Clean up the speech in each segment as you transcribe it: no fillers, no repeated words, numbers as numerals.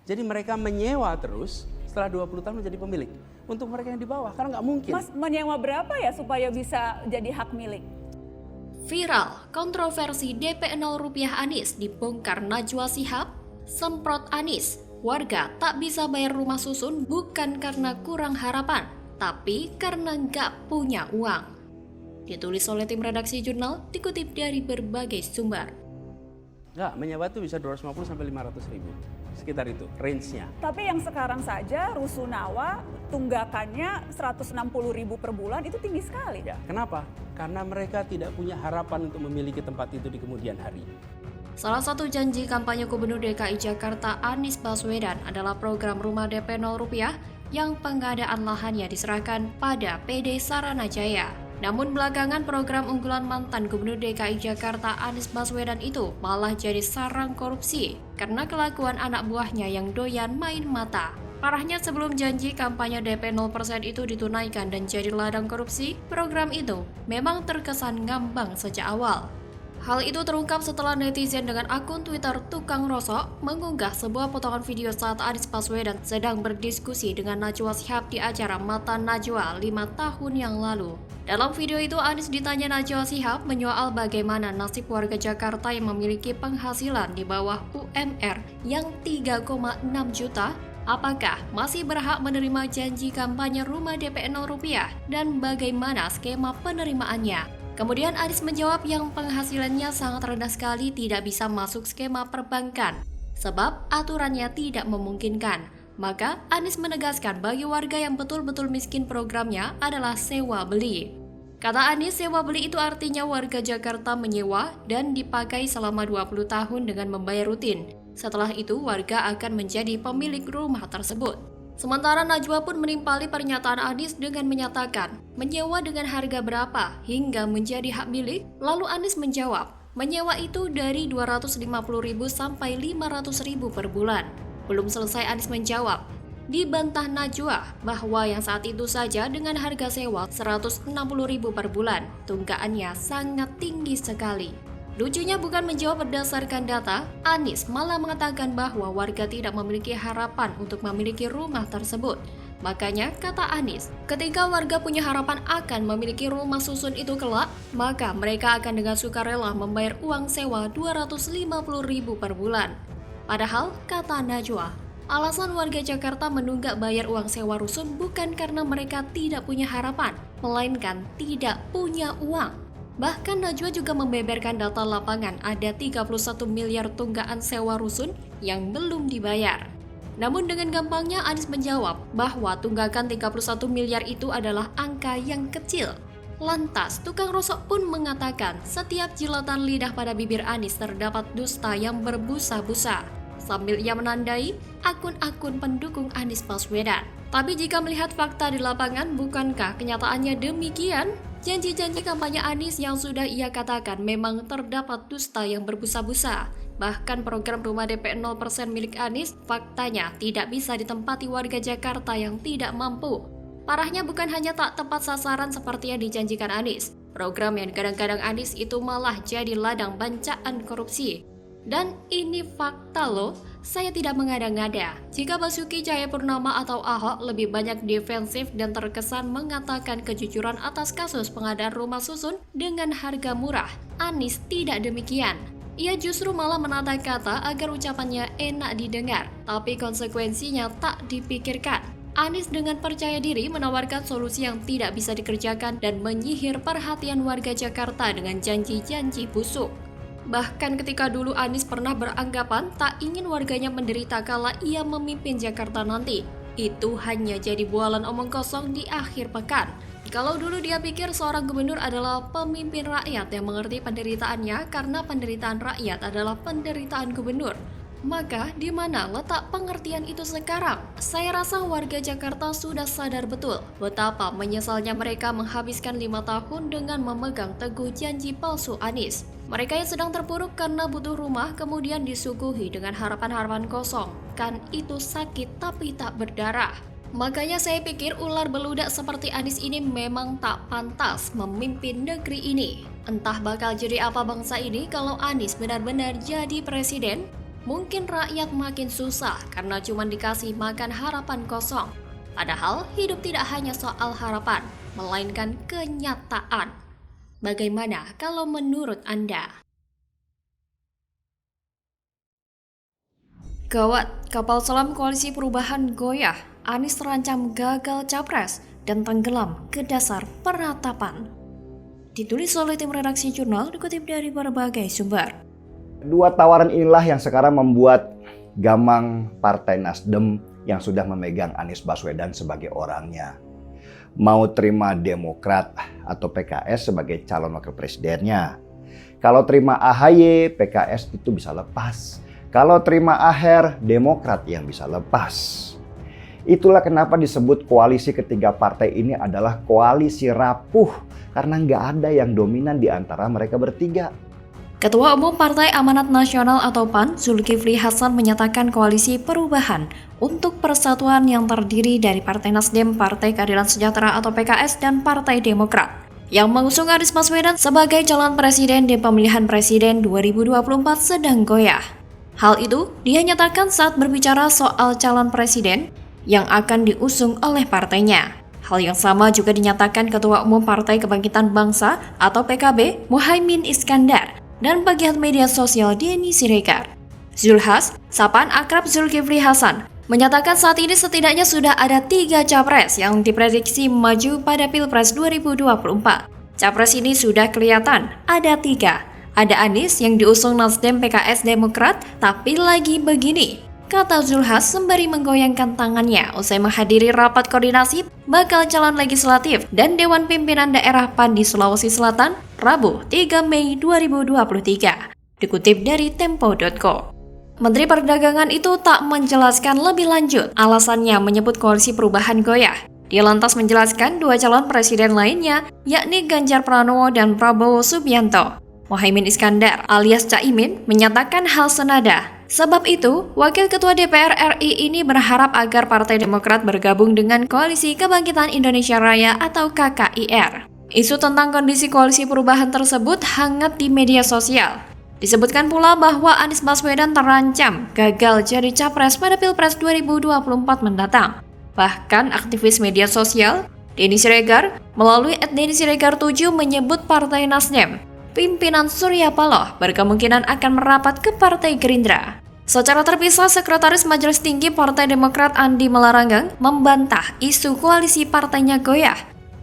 Jadi mereka menyewa terus setelah 20 tahun menjadi pemilik. Untuk mereka yang di bawah, karena nggak mungkin. Mas menyewa berapa ya supaya bisa jadi hak milik? Viral, kontroversi DP 0 rupiah Anies dibongkar Najwa Shihab, semprot Anies. Warga tak bisa bayar rumah susun bukan karena kurang harapan, tapi karena nggak punya uang. Ditulis oleh tim redaksi jurnal, dikutip dari berbagai sumber. Nggak, menyewa itu bisa 250 sampai 500 ribu. Sekitar itu, range-nya. Tapi yang sekarang saja Rusunawa tunggakannya 160.000 per bulan itu tinggi sekali. Ya, kenapa? Karena mereka tidak punya harapan untuk memiliki tempat itu di kemudian hari. Salah satu janji kampanye Gubernur DKI Jakarta Anies Baswedan adalah program Rumah DP 0 rupiah yang pengadaan lahannya diserahkan pada PD Saranajaya. Namun belakangan program unggulan mantan Gubernur DKI Jakarta Anies Baswedan itu malah jadi sarang korupsi karena kelakuan anak buahnya yang doyan main mata. Parahnya sebelum janji kampanye DP 0% itu ditunaikan dan jadi ladang korupsi, program itu memang terkesan ngambang sejak awal. Hal itu terungkap setelah netizen dengan akun Twitter Tukang Rosok mengunggah sebuah potongan video saat Anies Baswedan sedang berdiskusi dengan Najwa Shihab di acara Mata Najwa 5 tahun yang lalu. Dalam video itu Anies ditanya Najwa Shihab menyoal bagaimana nasib warga Jakarta yang memiliki penghasilan di bawah UMR yang 3,6 juta, apakah masih berhak menerima janji kampanye rumah DP 0 rupiah dan bagaimana skema penerimaannya. Kemudian Anies menjawab yang penghasilannya sangat rendah sekali tidak bisa masuk skema perbankan sebab aturannya tidak memungkinkan. Maka Anies menegaskan bagi warga yang betul-betul miskin programnya adalah sewa beli. Kata Anies, sewa beli itu artinya warga Jakarta menyewa dan dipakai selama 20 tahun dengan membayar rutin. Setelah itu warga akan menjadi pemilik rumah tersebut. Sementara Najwa pun menimpali pernyataan Anies dengan menyatakan menyewa dengan harga berapa hingga menjadi hak milik. Lalu Anies menjawab, menyewa itu dari 250.000 sampai 500.000 per bulan. Belum selesai Anies menjawab, dibantah Najwa bahwa yang saat itu saja dengan harga sewa 160.000 per bulan, tunggakannya sangat tinggi sekali. Lucunya bukan menjawab berdasarkan data, Anies malah mengatakan bahwa warga tidak memiliki harapan untuk memiliki rumah tersebut. Makanya, kata Anies, ketika warga punya harapan akan memiliki rumah susun itu kelak, maka mereka akan dengan sukarela membayar uang sewa 250.000 per bulan. Padahal, kata Najwa, alasan warga Jakarta menunggak bayar uang sewa rusun bukan karena mereka tidak punya harapan, melainkan tidak punya uang. Bahkan Najwa juga membeberkan data lapangan ada 31 miliar tunggaan sewa rusun yang belum dibayar. Namun dengan gampangnya Anies menjawab bahwa tunggakan 31 miliar itu adalah angka yang kecil. Lantas, Tukang Rosok pun mengatakan setiap jilatan lidah pada bibir Anies terdapat dusta yang berbusa-busa. Sambil ia menandai akun-akun pendukung Anies Baswedan. Tapi jika melihat fakta di lapangan, bukankah kenyataannya demikian? Janji-janji kampanye Anies yang sudah ia katakan memang terdapat dusta yang berbusa-busa. Bahkan program rumah DP 0% milik Anies faktanya tidak bisa ditempati warga Jakarta yang tidak mampu. Parahnya bukan hanya tak tepat sasaran seperti yang dijanjikan Anies. Program yang kadang-kadang Anies itu malah jadi ladang bancaan korupsi. Dan ini fakta loh, saya tidak mengada-ngada. Jika Basuki Cahayapurnama atau Ahok lebih banyak defensif dan terkesan mengatakan kejujuran atas kasus pengadaan rumah susun dengan harga murah, Anies tidak demikian. Ia justru malah menata kata agar ucapannya enak didengar, tapi konsekuensinya tak dipikirkan. Anies dengan percaya diri menawarkan solusi yang tidak bisa dikerjakan dan menyihir perhatian warga Jakarta dengan janji-janji busuk. Bahkan ketika dulu Anies pernah beranggapan tak ingin warganya menderita kala ia memimpin Jakarta nanti. Itu hanya jadi bualan omong kosong di akhir pekan. Kalau dulu dia pikir seorang gubernur adalah pemimpin rakyat yang mengerti penderitaannya karena penderitaan rakyat adalah penderitaan gubernur. Maka di mana letak pengertian itu sekarang? Saya rasa warga Jakarta sudah sadar betul betapa menyesalnya mereka menghabiskan 5 tahun dengan memegang teguh janji palsu Anies. Mereka yang sedang terpuruk karena butuh rumah kemudian disuguhi dengan harapan-harapan kosong. Kan itu sakit tapi tak berdarah. Makanya saya pikir ular beludak seperti Anies ini memang tak pantas memimpin negeri ini. Entah bakal jadi apa bangsa ini kalau Anies benar-benar jadi presiden. mungkin rakyat makin susah karena cuma dikasih makan harapan kosong. Padahal hidup tidak hanya soal harapan, melainkan kenyataan. Bagaimana kalau menurut Anda? Gawat, kapal selam Koalisi Perubahan goyah, Anies terancam gagal capres dan tenggelam ke dasar peratapan. Ditulis oleh tim redaksi jurnal, dikutip dari berbagai sumber. Dua tawaran inilah yang sekarang membuat gamang Partai Nasdem yang sudah memegang Anies Baswedan sebagai orangnya. Mau terima Demokrat atau PKS sebagai calon wakil presidennya. Kalau terima AHY, PKS itu bisa lepas. Kalau terima Aher, Demokrat yang bisa lepas. Itulah kenapa disebut koalisi ketiga partai ini adalah koalisi rapuh. Karena nggak ada yang dominan di antara mereka bertiga. Ketua Umum Partai Amanat Nasional atau PAN, Zulkifli Hasan menyatakan koalisi perubahan untuk persatuan yang terdiri dari Partai Nasdem, Partai Keadilan Sejahtera atau PKS, dan Partai Demokrat yang mengusung Anies Baswedan sebagai calon presiden di pemilihan presiden 2024 sedang goyah. Hal itu dia nyatakan saat berbicara soal calon presiden yang akan diusung oleh partainya. Hal yang sama juga dinyatakan Ketua Umum Partai Kebangkitan Bangsa atau PKB, Muhaimin Iskandar, dan pegiat media sosial Denny Siregar. Zulhas, sapaan akrab Zulkifli Hasan, menyatakan saat ini setidaknya sudah ada 3 capres yang diprediksi maju pada Pilpres 2024. Capres ini sudah kelihatan, ada 3. Ada Anies yang diusung Nasdem, PKS, Demokrat, tapi lagi begini, kata Zulhas sembari menggoyangkan tangannya usai menghadiri rapat koordinasi bakal calon legislatif dan Dewan Pimpinan Daerah PAN di Sulawesi Selatan, Rabu 3 Mei 2023. Dikutip dari Tempo.co. Menteri Perdagangan itu tak menjelaskan lebih lanjut alasannya menyebut koalisi perubahan goyah. Dia lantas menjelaskan 2 calon presiden lainnya, yakni Ganjar Pranowo dan Prabowo Subianto. Muhaimin Iskandar alias Caimin menyatakan hal senada. Sebab itu, Wakil Ketua DPR RI ini berharap agar Partai Demokrat bergabung dengan Koalisi Kebangkitan Indonesia Raya atau KKIR. Isu tentang kondisi koalisi perubahan tersebut hangat di media sosial. Disebutkan pula bahwa Anies Baswedan terancam gagal jadi capres pada Pilpres 2024 mendatang. Bahkan aktivis media sosial, Denny Siregar, melalui @DennySiregar7 menyebut Partai Nasdem, pimpinan Surya Paloh berkemungkinan akan merapat ke Partai Gerindra. Secara terpisah, Sekretaris Majelis Tinggi Partai Demokrat Andi Malarangeng membantah isu koalisi partainya goyah.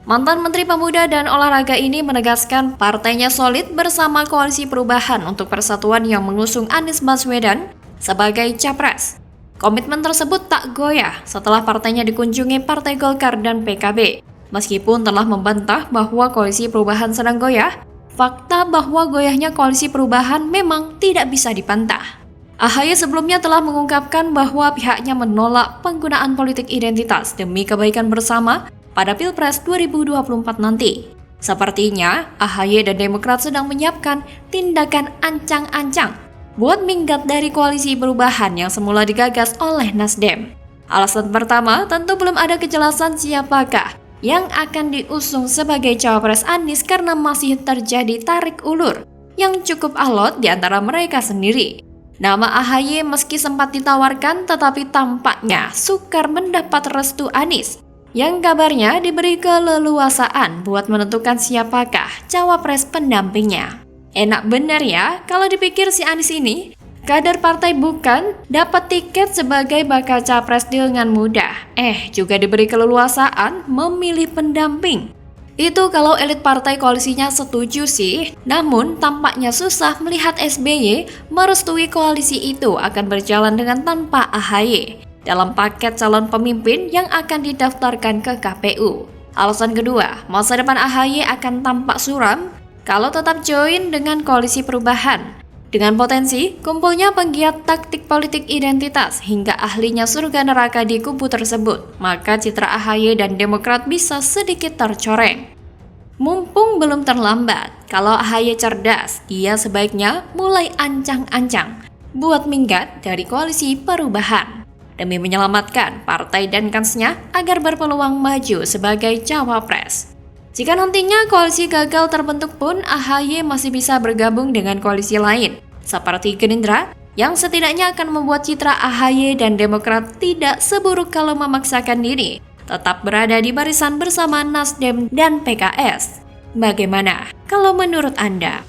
Mantan Menteri Pemuda dan Olahraga ini menegaskan partainya solid bersama Koalisi Perubahan untuk Persatuan yang mengusung Anies Baswedan sebagai capres. Komitmen tersebut tak goyah setelah partainya dikunjungi Partai Golkar dan PKB. Meskipun telah membantah bahwa Koalisi Perubahan sedang goyah, fakta bahwa goyahnya Koalisi Perubahan memang tidak bisa dibantah. AHY sebelumnya telah mengungkapkan bahwa pihaknya menolak penggunaan politik identitas demi kebaikan bersama pada Pilpres 2024 nanti. Sepertinya AHY dan Demokrat sedang menyiapkan tindakan ancang-ancang buat minggat dari Koalisi Perubahan yang semula digagas oleh Nasdem. Alasan pertama, tentu belum ada kejelasan siapakah yang akan diusung sebagai cawapres Anies karena masih terjadi tarik ulur yang cukup alot di antara mereka sendiri. Nama AHY meski sempat ditawarkan tetapi tampaknya sukar mendapat restu Anies yang kabarnya diberi keleluasaan buat menentukan siapakah cawapres pendampingnya. Enak bener ya kalau dipikir si Anies ini kader partai bukan, dapat tiket sebagai bakal capres dengan mudah. Juga diberi keleluasaan memilih pendamping. Itu kalau elit partai koalisinya setuju sih. Namun tampaknya susah melihat SBY merestui koalisi itu akan berjalan dengan tanpa AHY dalam paket calon pemimpin yang akan didaftarkan ke KPU. Alasan kedua, masa depan AHY akan tampak suram kalau tetap join dengan Koalisi Perubahan. Dengan potensi kumpulnya penggiat taktik politik identitas hingga ahlinya surga neraka di kubu tersebut, maka citra AHY dan Demokrat bisa sedikit tercoreng. Mumpung belum terlambat, kalau AHY cerdas, dia sebaiknya mulai ancang-ancang buat minggat dari Koalisi Perubahan demi menyelamatkan partai dan kansnya agar berpeluang maju sebagai cawapres. Jika nantinya koalisi gagal terbentuk pun, AHY masih bisa bergabung dengan koalisi lain, seperti Gerindra, yang setidaknya akan membuat citra AHY dan Demokrat tidak seburuk kalau memaksakan diri tetap berada di barisan bersama Nasdem dan PKS. Bagaimana kalau menurut Anda?